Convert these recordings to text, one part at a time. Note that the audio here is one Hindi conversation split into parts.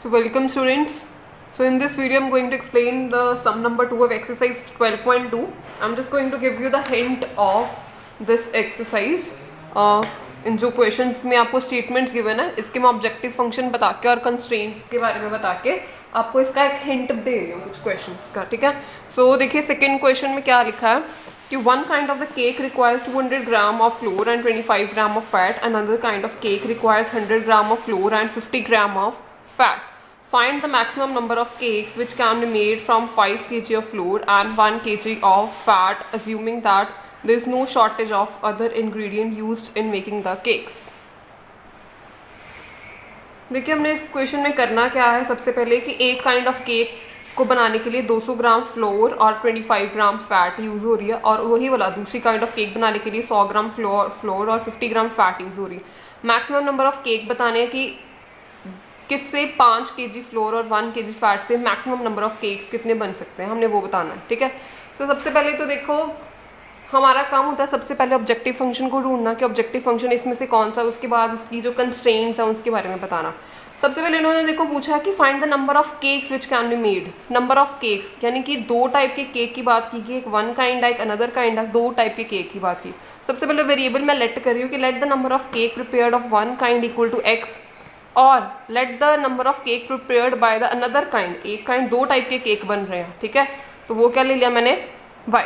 So welcome students. So in this video I'm going to explain the sum number 2 of exercise 12.2. I'm just going to give you the hint of this exercise. इन जो क्वेश्चंस में आपको स्टेटमेंट्स गिवन है इसके मैं ऑब्जेक्टिव फंक्शन बता के और कंस्ट्रेंट्स के बारे में बता के आपको इसका एक हिंट दे रही हूँ कुछ क्वेश्चंस का, ठीक है। सो देखिए सेकेंड क्वेश्चन में क्या लिखा है कि one kind of the cake requires 200 gram of flour and 25 gram of fat. Another kind of cake requires 100 gram of flour and 50 gram of fat. Find the maximum number of cakes which can be made from 5 kg of flour and 1 kg of fat, assuming that there is no shortage of other ingredient used in making the cakes. देखिए हमने इस क्वेश्चन में करना क्या है, सबसे पहले कि एक काइंड ऑफ केक को बनाने के लिए 200 ग्राम फ्लोर और 25 ग्राम फैट यूज़ हो रही है, और वही वाला दूसरी काइंड ऑफ केक बनाने के लिए 100 ग्राम फ्लोर और 50 ग्राम फैट यूज़ हो रही है। मैक्सिमम नंबर ऑफ केक बताने हैं कि किससे 5 kg फ्लोर और 1 kg फैट से मैक्सिमम नंबर ऑफ केक्स कितने बन सकते हैं, हमने वो बताना है, ठीक है। सो सबसे पहले तो देखो हमारा काम होता है सबसे पहले ऑब्जेक्टिव फंक्शन को ढूंढना कि ऑब्जेक्टिव फंक्शन इसमें से कौन सा, उसके बाद उसकी जो कंस्ट्रेंट्स हैं उसके बारे में बताना। सबसे पहले इन्होंने देखो पूछा है कि find the number of cakes which can be made. Number of cakes यानी कि दो टाइप के केक की बात की, एक वन काइंड है एक अनदर काइंड है, दो टाइप के केक की बात की। सबसे पहले वेरिएबल मैं लेट कर रही हूँ कि let the number of cake prepared of one kind equal to x, और let the number of cake prepared by the another kind, एक काइंड दो टाइप के केक बन रहे हैं, ठीक है। तो वो क्या ले लिया मैंने, वाई।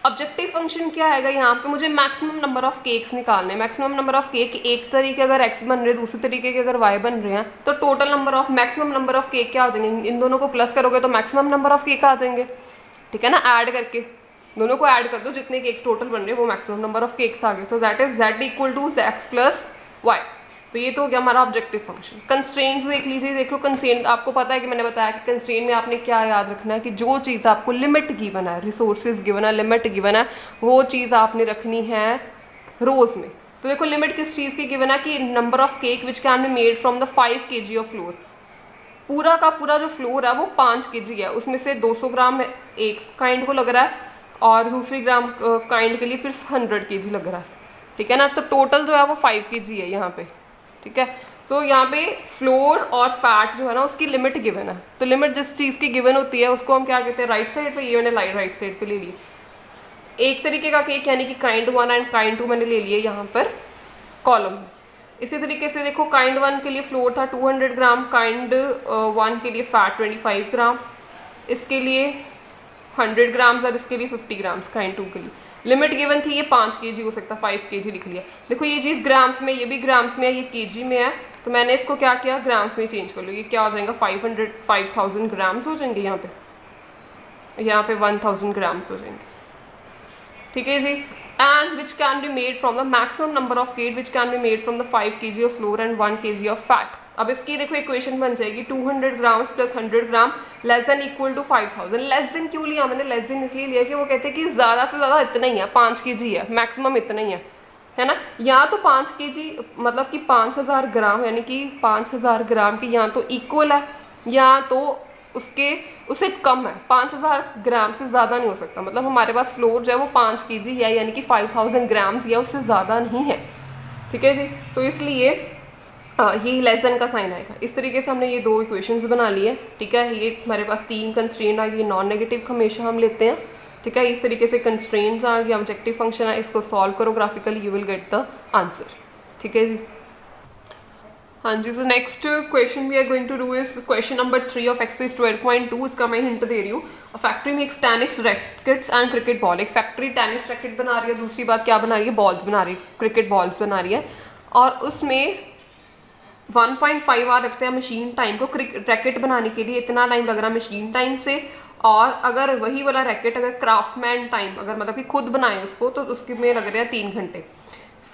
ऑब्जेक्टिव फंक्शन क्या आएगा यहाँ पे, मुझे मैक्सिमम नंबर ऑफ केक्स निकालने। मैक्सिमम नंबर ऑफ केक एक तरीके अगर एक्स बन रहे हैं दूसरे तरीके के अगर वाई बन रहे हैं, तो total number of maximum number of cake क्या हो जाएंगे, इन दोनों को प्लस करोगे तो मैक्सिमम नंबर ऑफ केक आ जाएंगे, ठीक है ना। ऐड करके दोनों को ऐड कर दो, जितने केक्स टोटल बन रहे हैं वो मैक्सिमम नंबर ऑफ केक्स आ गए, तो that is z equal to x plus y. तो ये तो हो गया हमारा ऑब्जेक्टिव फंक्शन। कंस्ट्रेंट्स देख लीजिए, देख लो कंस्ट्रेंट आपको पता है कि मैंने बताया कि कंस्ट्रेंट में आपने क्या याद रखना है कि जो चीज़ आपको लिमिट गिवन है, रिसोर्सेज गिवन है, लिमिट गिवन है, वो चीज़ आपने रखनी है रोज़ में। तो देखो लिमिट किस चीज़ की गिवन है कि number of cake which can be made from the 5 kg of floor. पूरा का पूरा जो फ्लोर है वो 5 kg है, उसमें से 200 ग्राम एक काइंड को लग रहा है और दूसरी ग्राम काइंड के लिए फिर 100 kg लग रहा है, ठीक है ना। तो टोटल जो है वो 5 kg है यहाँ पे, ठीक है। तो यहाँ पे फ्लोर और फैट जो है ना उसकी लिमिट गिवन है, तो लिमिट जिस चीज़ की गिवन होती है उसको हम क्या कहते हैं, राइट साइड पे। ये मैंने राइट साइड पे ले ली एक तरीके का केक, यानी कि काइंड 1 एंड काइंड 2 मैंने ले लिए यहाँ पर कॉलम। इसी तरीके से देखो काइंड 1 के लिए फ्लोर था 200 ग्राम, काइंड 1 के लिए फैट 25 ग्राम, इसके लिए 100 ग्राम्स और इसके लिए 50 ग्राम्स काइंड 2 के लिए। लिमिट गिवन थी ये 5 kg हो सकता है, 5 kg लिख लिया। देखो ये चीज़ ग्राम्स में, ये भी ग्राम्स में है, ये kg में है, तो मैंने इसको क्या किया ग्राम्स में चेंज कर लो। ये क्या हो जाएगा 5000 ग्राम्स हो जाएंगे यहाँ पे 1000 ग्राम्स हो जाएंगे, ठीक है जी। And which can be made from the maximum number of cake which can be made from the 5 kg of flour and 1 kg of fat. अब इसकी देखो इक्वेशन बन जाएगी 200 grams plus 100 gram less than equal to 5000। Less than क्यों लिया मैंने, लेस देन इसलिए लिया कि वो कहते हैं कि ज़्यादा से ज़्यादा इतना ही है, 5 kg है, मैक्सिमम इतना ही है ना। यहाँ तो 5 kg मतलब कि 5000 ग्राम, यानी कि 5000 ग्राम की यहाँ तो इक्वल है, यहाँ तो उससे कम है, 5000 ग्राम से ज़्यादा नहीं हो सकता। मतलब हमारे पास फ्लोर जो है वो 5 kg है, यानी कि 5000 ग्राम्स या उससे ज़्यादा नहीं है, ठीक है जी। तो इसलिए ये लेस देन का साइन आएगा। इस तरीके से हमने ये दो इक्वेशंस बना ली है, ठीक है। ये हमारे पास 3 कंस्ट्रेंट आ गई, नॉन नेगेटिव हमेशा हम लेते हैं, ठीक है। इस तरीके से कंस्ट्रेंट्स आ गया, ऑब्जेक्टिव फंक्शन है, इसको सॉल्व करो graphically, you will get the answer, ठीक है जी। हाँ जी, so next question we are going to do is question number 3 of exercise 12.2। इसका मैं हिंट दे रही हूँ। Factory makes tennis rackets and cricket ball. एक फैक्ट्री टेनिस रैकेट बना रही है, दूसरी बात क्या बना रही है, बॉल्स बना रही है, क्रिकेट बॉल्स बना रही है, और उसमें 1.5 आवर लगते हैं मशीन टाइम को रैकेट बनाने के लिए, इतना टाइम लग रहा है मशीन टाइम से। और अगर वही वाला रैकेट अगर क्राफ्टमैन टाइम अगर मतलब कि खुद बनाए उसको, तो उसके में लग रहे हैं 3 घंटे।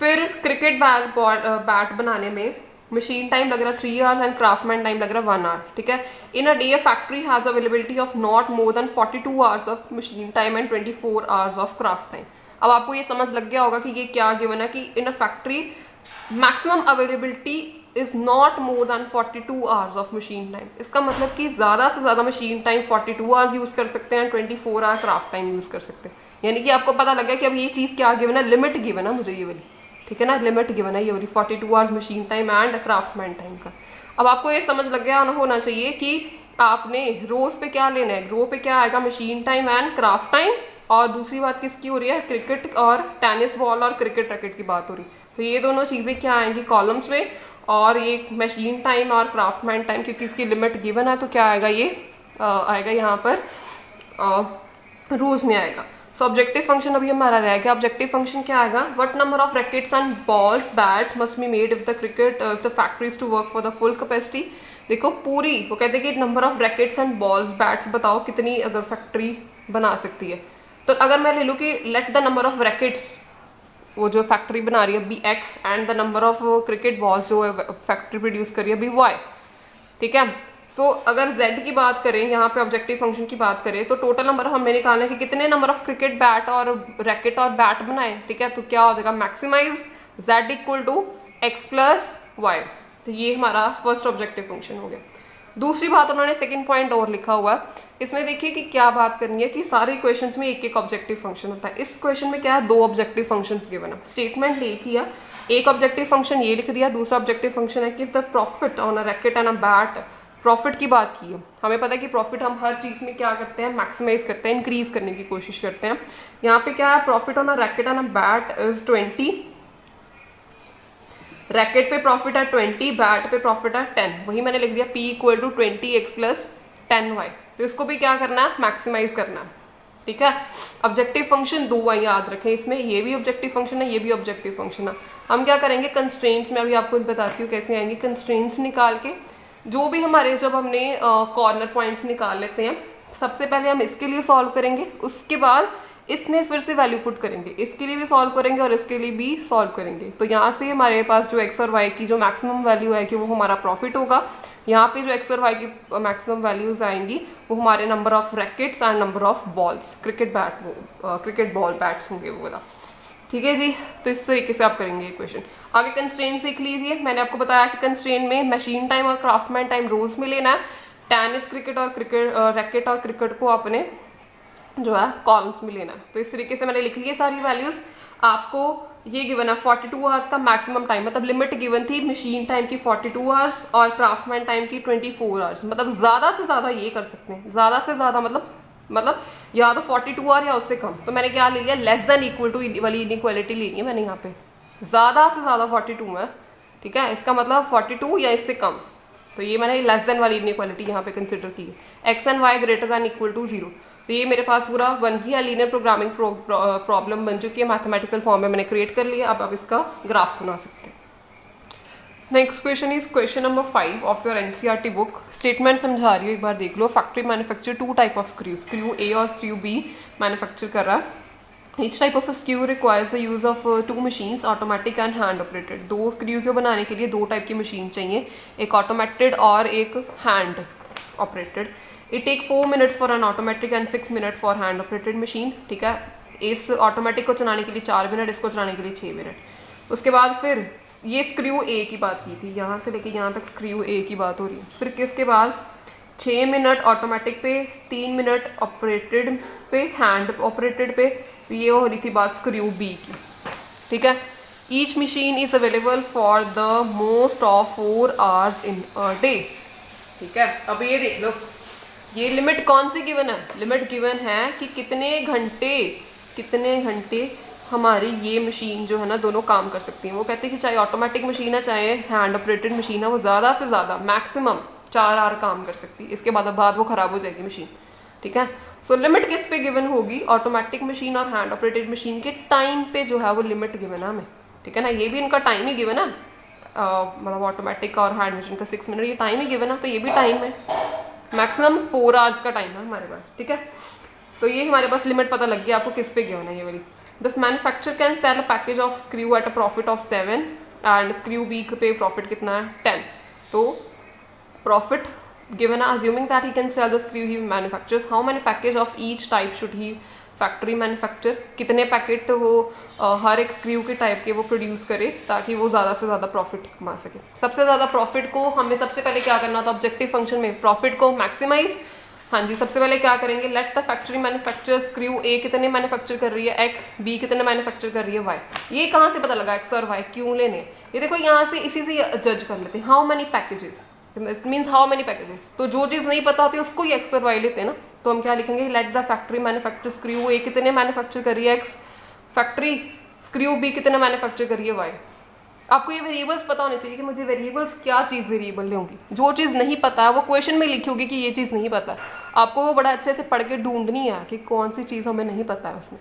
फिर क्रिकेट बैट बनाने में मशीन टाइम लग रहा है 3 आवर्स एंड क्राफ्टमैन टाइम लग रहा है 1 आवर, ठीक है। In a day factory has availability of not more than 42 hours of machine time and 24 hours of craft time. अब आपको ये समझ लग गया होगा कि ये क्या गिवन है कि in a factory maximum availability is not more than 42 hours of machine time. इसका मतलब कि ज़्यादा से ज़्यादा मशीन टाइम 42 आवर्स यूज़ कर सकते हैं, 24 आवर क्राफ्ट टाइम यूज़ कर सकते हैं। यानी कि आपको पता लग गया कि अब ये चीज़ क्या गिवन है, लिमिट गिवन है मुझे ये वाली, ठीक है ना। लिमिट गिवन है ये वाली 42 hours machine time and craftsman time का। अब आपको ये समझ लग गया होना चाहिए कि आपने रोज पे क्या लेना है। रो पे क्या आएगा, machine time and craft time, और दूसरी बात किसकी हो रही है, क्रिकेट और टेनिस बॉल और क्रिकेट रैकेट की बात हो रही है। तो ये दोनों चीज़ें क्या आएंगी कॉलम्स में, और ये मशीन टाइम और क्राफ्टमैन टाइम क्योंकि इसकी लिमिट गिवन है तो क्या आएगा, ये आएगा यहाँ पर रोज में आएगा। सो ऑब्जेक्टिव फंक्शन अभी हमारा रह गया। ऑब्जेक्टिव फंक्शन क्या आएगा, what number of rackets and ball bats must be made if the factories to work for the full capacity. देखो पूरी वो कहते हैं कि number of rackets and balls bats बताओ कितनी अगर फैक्ट्री बना सकती है। तो अगर मैं ले लूँ कि let the number of rackets, वो जो फैक्ट्री बना रही है be x, and the number of cricket balls जो फैक्ट्री प्रोड्यूस कर रही है बी वाई, ठीक है। सो अगर z की बात करें, यहाँ पे ऑब्जेक्टिव फंक्शन की बात करें, तो टोटल नंबर हमें निकालना है कि कितने नंबर ऑफ क्रिकेट बैट और रैकेट और बैट बनाए, ठीक है। तो क्या हो जाएगा, maximize z equal to x plus y. तो ये हमारा फर्स्ट ऑब्जेक्टिव फंक्शन हो गया। दूसरी बात उन्होंने सेकंड पॉइंट और लिखा हुआ है, इसमें देखिए कि क्या बात करनी है कि सारे क्वेश्चंस में एक एक ऑब्जेक्टिव फंक्शन होता है। इस क्वेश्चन में क्या है, दो ऑब्जेक्टिव फंक्शंस गिवन है, स्टेटमेंट एक ही है, एक ऑब्जेक्टिव फंक्शन ये लिख दिया, दूसरा ऑब्जेक्टिव फंक्शन है कि the profit on a racket and a bat, profit की बात की है। हमें पता है कि प्रॉफिट हम हर चीज़ में क्या करते हैं, मैक्सिमाइज करते हैं, इंक्रीज करने की कोशिश करते हैं। यहाँ पे क्या है, profit on a racket and a bat is 20, racket पे प्रॉफिट है 20, बैट पे प्रॉफिट है 10। वही मैंने लिख दिया p equal to 20x plus 10y। तो इसको भी क्या करना है, मैक्सिमाइज करना है, ठीक है। ऑब्जेक्टिव फंक्शन दो है, याद रखें, इसमें ये भी ऑब्जेक्टिव फंक्शन है, ये भी ऑब्जेक्टिव फंक्शन है। हम क्या करेंगे, कंस्ट्रेंट्स में अभी आपको बताती हूँ कैसे आएंगे। कंस्ट्रेंट्स निकाल के जो भी हमारे, जब हमने कॉर्नर पॉइंट्स निकाल लेते हैं, सबसे पहले हम इसके लिए सॉल्व करेंगे, उसके बाद इसमें फिर से वैल्यू पुट करेंगे, इसके लिए भी सॉल्व करेंगे और इसके लिए भी सॉल्व करेंगे। तो यहाँ से हमारे पास जो एक्स और वाई की जो मैक्सिमम वैल्यू है कि वो हमारा प्रॉफिट होगा। यहाँ पे जो एक्स और वाई की मैक्सिमम वैल्यूज आएंगी वो हमारे number of rackets and number of balls, cricket ball bats होंगे वो वाला, ठीक है जी। तो इस तरीके से आप करेंगे ये क्वेश्चन। आगे कंस्ट्रेंट सीख लीजिए। मैंने आपको बताया कि कंस्ट्रेंट में मशीन टाइम और क्राफ्टमैन टाइम रोज में लेना है, टेनिस क्रिकेट और रैकेट और क्रिकेट को आपने जो है कॉलम्स में लेना है। तो इस तरीके से मैंने लिख ली सारी वैल्यूज। आपको ये गिवन है 42 आवर्स का मैक्सिमम टाइम, मतलब लिमिट गिवन थी मशीन टाइम की 42 आवर्स और क्राफ्टमैन टाइम की 24 आवर्स, मतलब ज़्यादा से ज़्यादा ये कर सकते हैं, ज़्यादा से ज़्यादा मतलब या तो 42 आवर या उससे कम। तो मैंने क्या ले लिया, लेस देन इक्वल टू वाली इनइक्वालिटी लेनी है मैंने यहाँ पे, ज़्यादा से ज़्यादा 42 में, ठीक है, इसका मतलब 42 या इससे कम। तो ये मैंने लेस देन वाली इनइक्वालिटी यहाँ पे कंसिडर की है, x and y greater than equal to 0। तो ये मेरे पास पूरा बन गया, लीनियर प्रोग्रामिंग प्रॉब्लम बन चुकी है, मैथमेटिकल फॉर्म में मैंने क्रिएट कर लिया। अब आप इसका ग्राफ बना सकते हैं। Next question is question number 5 of your NCERT book. Statement समझा रही हो, एक बार देख लो। Factory manufacture 2 type of screw A और स्क्रू बी मैन्युफैक्चर कर रहा है। Each type of screw requires the use of 2 machines, automatic and hand operated. 2 screw को बनाने के लिए 2 टाइप की मशीन चाहिए, एक ऑटोमेटेड और एक hand operated. It take 4 minutes for an automatic and 6 minute for hand operated machine, ठीक है। इस ऑटोमेटिक को चलाने के लिए 4 मिनट, इसको चलाने के लिए 6 मिनट। उसके बाद फिर ये स्क्रू ए की बात की थी, यहाँ से लेके यहाँ तक स्क्रू ए की बात हो रही है। फिर किसके बाद 6 मिनट ऑटोमेटिक पे, 3 मिनट ऑपरेटेड पे, हैंड ऑपरेटेड पे। ये हो रही थी बात स्क्रू बी की, ठीक है। Each machine is available for the most of 4 hours in a day, ठीक है। अब ये देख लो, ये लिमिट कौन सी गिवन है, लिमिट गिवन है कि कितने घंटे हमारी ये मशीन जो है ना दोनों काम कर सकती हैं। वो कहते हैं कि चाहे ऑटोमेटिक मशीन है चाहे हैंड ऑपरेटेड मशीन है, वो ज़्यादा से ज़्यादा मैक्सिमम 4 आवर काम कर सकती है, इसके बाद वो ख़राब हो जाएगी मशीन, ठीक है। सो लिमिट किस पे गिवन होगी, ऑटोमेटिक मशीन और हैंड ऑपरेटेड मशीन के टाइम पे जो है वो लिमिट गिवन है हमें, ठीक है ना। ये भी इनका टाइम ही गिवन है, मतलब ऑटोमेटिक और हैंड मशीन का 6 मिनट ये टाइम ही गिवन है, तो ये भी टाइम है, मैक्सिमम 4 आवर्स का टाइम है हमारे पास, ठीक है। तो ये हमारे पास लिमिट पता लग गया आपको किस पे गिवन है ये वाली। The manufacture can sell a package of screw at a profit of 7 and screw B पे प्रॉफिट कितना है 10। तो प्रॉफिट गिवन है, assuming that he can sell the screw he manufactures, how many package of each type should he factory manufacture, कितने पैकेट वो हर एक स्क्रू के टाइप के वो प्रोड्यूस करे ताकि वो ज़्यादा से ज़्यादा प्रॉफिट कमा सके। सबसे ज़्यादा प्रॉफिट को हमें सबसे पहले क्या करना था, ऑब्जेक्टिव फंक्शन में प्रॉफिट को मैक्सिमाइज। हाँ जी, सबसे पहले क्या करेंगे, let the factory manufacture screw A कितने मैन्युफैक्चर कर रही है एक्स, बी कितने मैन्युफैक्चर कर रही है वाई। ये कहाँ से पता लगा एक्स और वाई क्यों लेने, ये देखो यहाँ से इसी से जज कर लेते हैं। How many packages, it means how many packages. तो जो चीज़ नहीं पता होती उसको ही एक्स और वाई लेते हैं ना, तो हम क्या लिखेंगे, let the factory manufacture screw A कितने मैन्युफैक्चर कर रही है एक्स, फैक्ट्री स्क्रू बी कितने मैन्युफैक्चर कर रही है वाई। आपको ये वेरिएबल्स पता होने चाहिए कि मुझे वेरिएबल्स क्या चीज़ वेरिएबल लेंगी। जो चीज़ नहीं पता है वो क्वेश्चन में लिखी होगी कि ये चीज़ नहीं पता है, आपको वो बड़ा अच्छे से पढ़ के ढूंढनी है कि कौन सी चीज़ हमें नहीं पता है उसमें,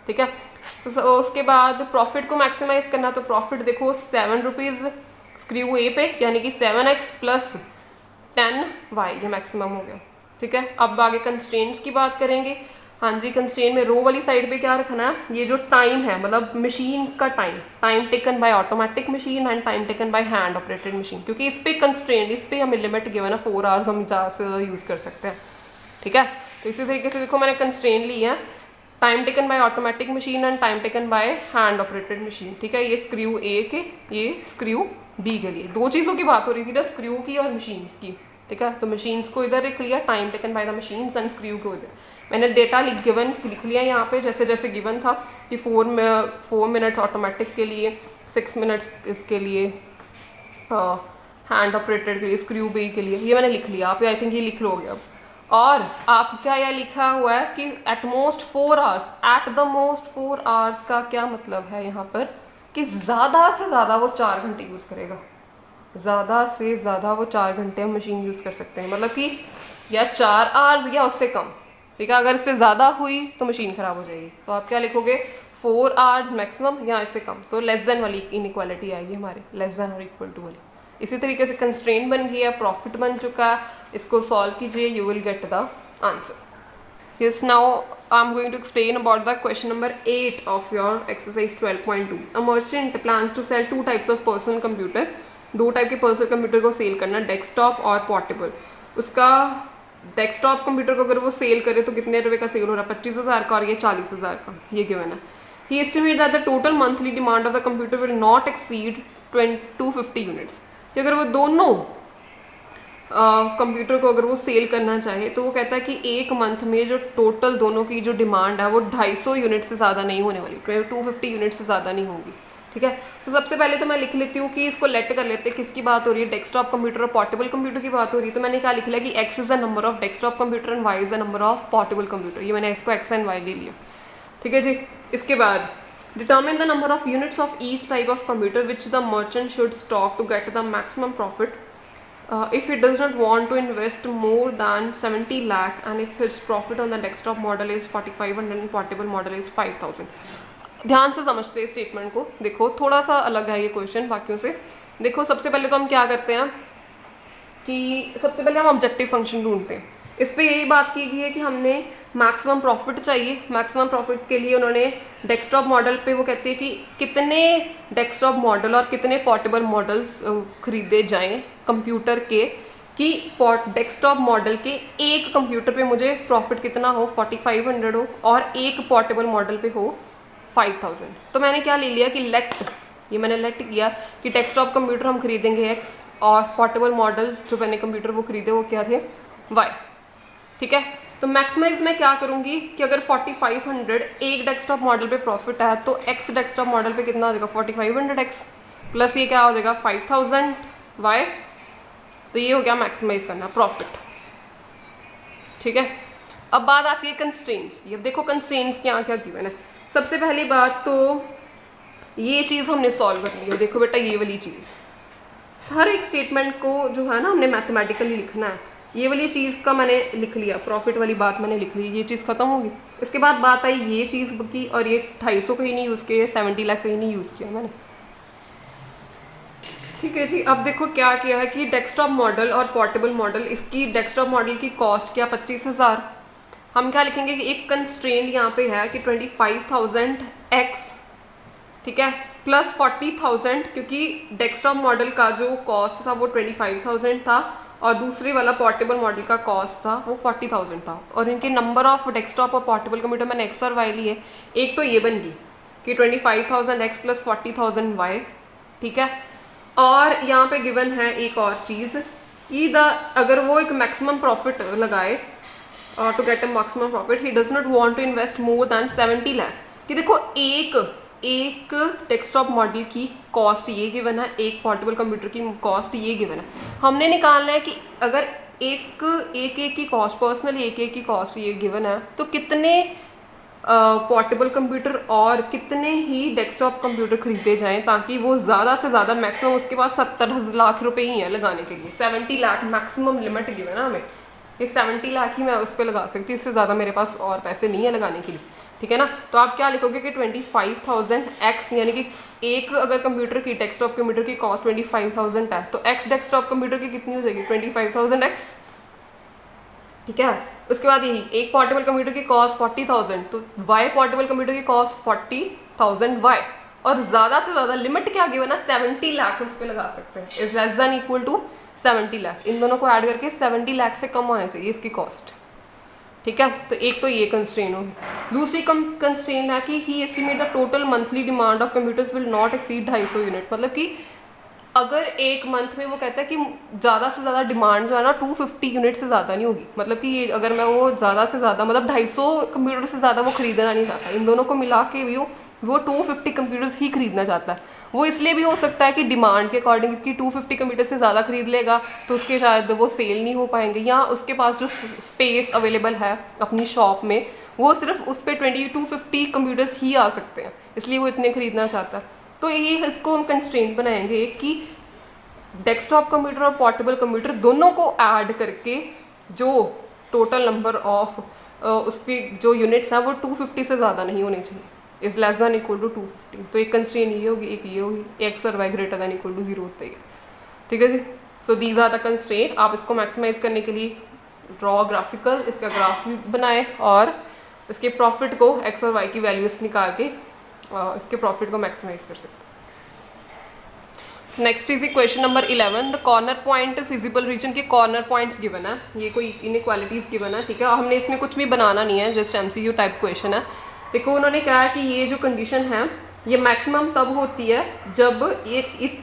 ठीक है। तो उसके बाद प्रॉफिट को मैक्सिमाइज करना, तो प्रॉफिट देखो 7 रुपीज़ स्क्रू ए पे, यानी कि 7x प्लस 10y, ये मैक्सिमम हो गया, ठीक है। अब आगे कंस्ट्रेंट्स की बात करेंगे। हाँ जी, कंस्ट्रेंट में रो वाली साइड पे क्या रखना है, ये जो टाइम है मतलब मशीन का time taken by automatic machine and time taken by hand operated machine, क्योंकि इस पे कंस्ट्रेंट, इस पे हमें लिमिट गिवन है 4 आवर्स, हम ज़्यादा से ज़्यादा यूज़ कर सकते हैं, ठीक है। तो इसी तरीके से देखो मैंने कंस्ट्रेंट ली है, time taken by automatic machine and time taken by hand operated machine, ठीक है। ये स्क्रू ए के, ये स्क्रू बी के लिए, दो चीज़ों की बात हो रही थी ना, स्क्रू की और मशीन्स की, ठीक है। तो मशीन्स को इधर लिख लिया, time taken by the machines and screw को इधर। मैंने डेटा लिख लिया यहाँ पे जैसे जैसे गिवन था कि 4 मिनट्स ऑटोमेटिक के लिए, 6 मिनट्स इसके लिए हैंड ऑपरेटेड के लिए, स्क्रू बी के लिए, ये मैंने लिख लिया। आप आई थिंक ये लिख लोगे अब। और आपका यह लिखा हुआ है कि at most 4 hours, at the most 4 hours का क्या मतलब है यहाँ पर कि ज़्यादा से ज़्यादा वो 4 घंटे यूज़ करेगा, ज़्यादा से ज़्यादा वो 4 घंटे हम मशीन यूज़ कर सकते हैं, मतलब कि या 4 आवर्स या उससे कम, ठीक है। अगर इससे ज़्यादा हुई तो मशीन ख़राब हो जाएगी, तो आप क्या लिखोगे 4 आवर्स मैक्सिमम या इससे कम, तो लेस देन वाली इनइक्वालिटी आएगी हमारी, लेस देन और इक्वल टू वाली। इसी तरीके से कंस्ट्रेंट बन गई है, प्रॉफिट बन चुका है, इसको सॉल्व कीजिए, you will get the answer. Yes, now I am going to explain about the question number 8 of your exercise 12.2। A merchant plans to sell 2 types of personal computer, 2 type के पर्सनल कंप्यूटर को सेल करना, डेस्कटॉप और पोर्टेबल। उसका डेस्कटॉप कंप्यूटर को अगर वो सेल करे तो कितने रुपए का सेल हो रहा है, 25,000 का, और ये 40,000 का, ये गिवन है। He estimate that the total monthly demand of the computer will not exceed 250 units, कि अगर वो दोनों कंप्यूटर को अगर वो सेल करना चाहे तो वो कहता है कि एक मंथ में जो टोटल दोनों की जो डिमांड है वो 250 यूनिट से ज़्यादा नहीं होने वाली, 250 यूनिट से ज़्यादा नहीं होगी, ठीक है। तो सबसे पहले तो मैं लिख लेती हूँ कि इसको लेट कर लेते हैं, किसकी बात हो रही है, डेस्कटॉप कंप्यूटर और पोर्टेबल कंप्यूटर की बात हो रही है। तो मैंने क्या लिख लिया कि x is the number of desktop computer and y is the number of portable computer, ये मैंने इसको एक्स एंड वाई ले लिया, ठीक है जी। इसके बाद determine the number of units of each type of computer which the merchant should stock to get the maximum profit if it does not want to invest more than 70 lakh and if its profit on the desktop model is 4500 and portable model is 5000। ध्यान से समझते हैं स्टेटमेंट को, देखो थोड़ा सा अलग है ये क्वेश्चन बाकियों से। देखो सबसे पहले तो हम क्या करते हैं कि सबसे पहले हम ऑब्जेक्टिव फंक्शन ढूंढते हैं। इस पर यही बात की गई है कि हमने मैक्सिमम प्रॉफिट चाहिए। मैक्सिमम प्रॉफिट के लिए उन्होंने डेस्कटॉप मॉडल पे वो कहते हैं कि कितने डेस्कटॉप मॉडल और कितने पोर्टेबल मॉडल्स खरीदे जाएं कंप्यूटर के, कि डेस्कटॉप मॉडल के एक कंप्यूटर पे मुझे प्रॉफिट कितना हो, 4500 हो, और एक पोर्टेबल मॉडल पे हो 5000। तो मैंने क्या ले लिया कि लेट, ये मैंने लेट किया कि डेस्कटॉप कंप्यूटर हम खरीदेंगे x और पोर्टेबल मॉडल जो मैंने कंप्यूटर वो खरीदे वो क्या थे y, ठीक है। तो मैक्सिमाइज मैं क्या करूँगी कि अगर 4500 एक डेस्कटॉप मॉडल पे प्रॉफिट है तो x डेस्कटॉप मॉडल पे कितना हो जाएगा 4500x प्लस ये क्या हो जाएगा 5000 y, तो ये हो गया मैक्सिमाइज करना प्रॉफिट, ठीक है। अब बात आती है कंस्ट्रेंट्स। ये देखो कंस्ट्रेंट्स क्या क्या गिवन है। सबसे पहली बात तो ये चीज़ हमने सॉल्व करनी है। देखो बेटा ये वाली चीज़, हर एक स्टेटमेंट को जो है ना हमने मैथमेटिकली लिखना है। ये वाली चीज़ का मैंने लिख लिया, प्रॉफिट वाली बात मैंने लिख ली, ये चीज़ खत्म होगी। इसके बाद बात आई ये चीज़ की, और ये 250 कहीं नहीं यूज़ किया, 70 लाख कहीं नहीं यूज़ किया मैंने, ठीक है जी। अब देखो क्या किया है कि डेस्कटॉप मॉडल और पोर्टेबल मॉडल, इसकी डेस्कटॉप मॉडल की कॉस्ट क्या 25,000। हम क्या लिखेंगे कि एक कंस्ट्रेंट यहाँ पे है कि 25,000x, ठीक है, प्लस 40,000, क्योंकि डेस्कटॉप मॉडल का जो कॉस्ट था वो 25,000 था और दूसरे वाला पोर्टेबल मॉडल का कॉस्ट था वो 40,000 था। और इनके नंबर ऑफ डेस्कटॉप और पोर्टेबल कंप्यूटर मैंने एक्स और वाई लिए। एक तो ये बन गई कि 25,000x प्लस 40,000y, ठीक है। और यहाँ पे गिवन है एक और चीज़ कि अगर वो एक मैक्सिमम प्रॉफिट लगाए to get a maximum profit he does not want to invest more than 70 lakh, कि देखो एक एक डेस्कटॉप मॉडल की कॉस्ट ये गिवन है, एक पोर्टेबल कंप्यूटर की कॉस्ट ये गिवन है। हमने निकालना है कि अगर एक की कॉस्ट, पर्सनली एक की कॉस्ट ये गिवन है, तो कितने पोर्टेबल कंप्यूटर और कितने ही डेस्कटॉप कंप्यूटर खरीदे जाएं ताकि वो ज़्यादा से ज़्यादा, मैक्सिमम उसके पास 70 लाख रुपए ही हैं लगाने के लिए। 70 लाख मैक्सिमम लिमिट गिवन है हमें, ये 70 लाख ही मैं उस पर लगा सकती हूँ, इससे ज़्यादा मेरे पास और पैसे नहीं है लगाने के लिए, ठीक है ना। तो आप क्या लिखोगे कि 25,000 एक्स, यानी कि एक अगर कंप्यूटर की, डेस्कटॉप कंप्यूटर की कॉस्ट 25,000 है, तो एक्स डेस्कटॉप कंप्यूटर की कितनी हो जाएगी, 25,000 एक्स, ठीक है। उसके बाद यही एक पोर्टेबल कंप्यूटर की कॉस्ट 40,000, तो वाई पोर्टेबल कंप्यूटर की कॉस्ट 40,000 वाई, और ज़्यादा से ज़्यादा लिमिट क्या गिवन है, 70 लाख उस पर लगा सकते हैं, is less than equal to 70 lakh. इन दोनों को ऐड करके 70 लाख से कम होना चाहिए इसकी कॉस्ट, ठीक है। तो एक तो ये कंस्ट्रेन होगी। दूसरी कंस्ट्रेन है कि he estimate the total monthly demand of computers will not exceed 250 unit, मतलब कि अगर एक मंथ में वो कहता है कि ज़्यादा से ज़्यादा डिमांड जो है ना 250 यूनिट से ज़्यादा नहीं होगी, मतलब कि ये अगर मैं वो ज़्यादा से ज़्यादा मतलब 250 कंप्यूटर से ज़्यादा वो खरीदना नहीं चाहता, इन दोनों को मिला के भी वो 250 कंप्यूटर्स ही खरीदना चाहता है। वो इसलिए भी हो सकता है कि डिमांड के अकॉर्डिंग कि 250 कंप्यूटर से ज़्यादा खरीद लेगा तो उसके शायद वो सेल नहीं हो पाएंगे, या उसके पास जो स्पेस अवेलेबल है अपनी शॉप में वो सिर्फ उस पर 250 कंप्यूटर्स ही आ सकते हैं, इसलिए वो इतने खरीदना चाहता है। तो ये इसको हम कंस्ट्रेंट बनाएंगे कि डेस्कटॉप कंप्यूटर और पोर्टेबल कंप्यूटर दोनों को ऐड करके जो टोटल नंबर ऑफ उसके जो यूनिट्स हैं वो 250 से ज़्यादा नहीं होने चाहिए, is less than equal to 250। तो एक कंस्ट्रेंट ये होगी, एक ये होगी, एक्स और y greater than equal to 0 होता है, ठीक है जी। So these are the constraint. आप इसको मैक्सिमाइज करने के लिए ड्रॉ ग्राफिकल, इसका ग्राफ भी बनाए और इसके प्रॉफिट को एक्स और वाई की वैल्यूज निकाल के इसके प्रॉफिट को मैक्सिमाइज कर सकते हैं। Next is question number 11, the corner point feasible region के कॉर्नर पॉइंट्स गिवन है, ये कोई इनइक्वालिटीज़ गिवन है, ठीक है। हमने इसमें कुछ भी बनाना नहीं है, जस्ट एमसीक्यू टाइप क्वेश्चन है। देखो उन्होंने कहा कि ये जो कंडीशन है ये मैक्सिमम तब होती है जब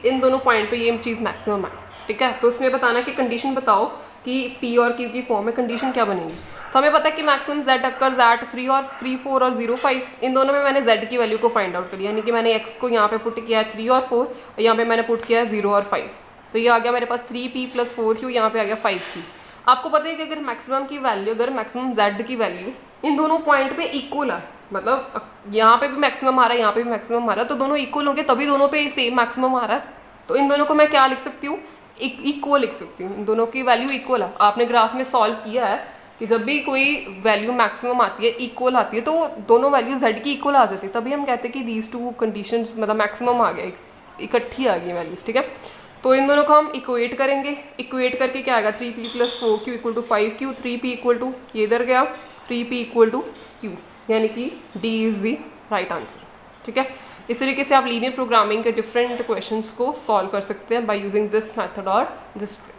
इन दोनों पॉइंट पे ये चीज़ मैक्सिमम है, ठीक है। तो उसमें बताना कि कंडीशन बताओ कि P और Q की फॉर्म में कंडीशन क्या बनेगी। तो हमें पता है कि मैक्सिमम Z अक्कर्स एट 3 और 3, 4 और 0, 5। इन दोनों में मैंने Z की वैल्यू को फाइंड आउट कर लिया, यानी कि मैंने X को यहाँ पे पुट किया है 3 और 4, और यहाँ पे मैंने पुट किया है 0 और 5। तो ये आ गया मेरे पास 3P + 4Q, यहाँ पे आ गया 5Q। आपको पता है कि अगर मैक्सिमम की वैल्यू, अगर मैक्सिमम Z की वैल्यू इन दोनों पॉइंट पे इक्वल है, मतलब यहाँ पे भी मैक्सिमम आ रहा है, यहाँ पे भी मैक्सिमम आ रहा है, तो दोनों इक्वल होंगे तभी दोनों पे सेम मैक्सिमम आ रहा है। तो इन दोनों को मैं क्या लिख सकती हूँ, इक्वल लिख सकती हूँ, इन दोनों की वैल्यू इक्वल है। आपने ग्राफ में सॉल्व किया है कि जब भी कोई वैल्यू मैक्सिमम आती है, इक्वल आती है, तो दोनों वैल्यू Z की इक्वल आ जाती है, तभी हम कहते हैं कि दीज टू कंडीशंस मतलब मैक्सिमम आ गया, इकट्ठी आ गई वैल्यूज, ठीक है। तो इन दोनों को हम इक्वेट करेंगे, इक्वेट करके क्या आएगा 3P + 4Q = 5Q, 3P = ये इधर गया 3P = Q, यानी कि D is the right answer, ठीक है। इस तरीके से आप लीनियर प्रोग्रामिंग के डिफरेंट क्वेश्चंस को सॉल्व कर सकते हैं बाय यूजिंग दिस मेथड और दिस ट्रिक।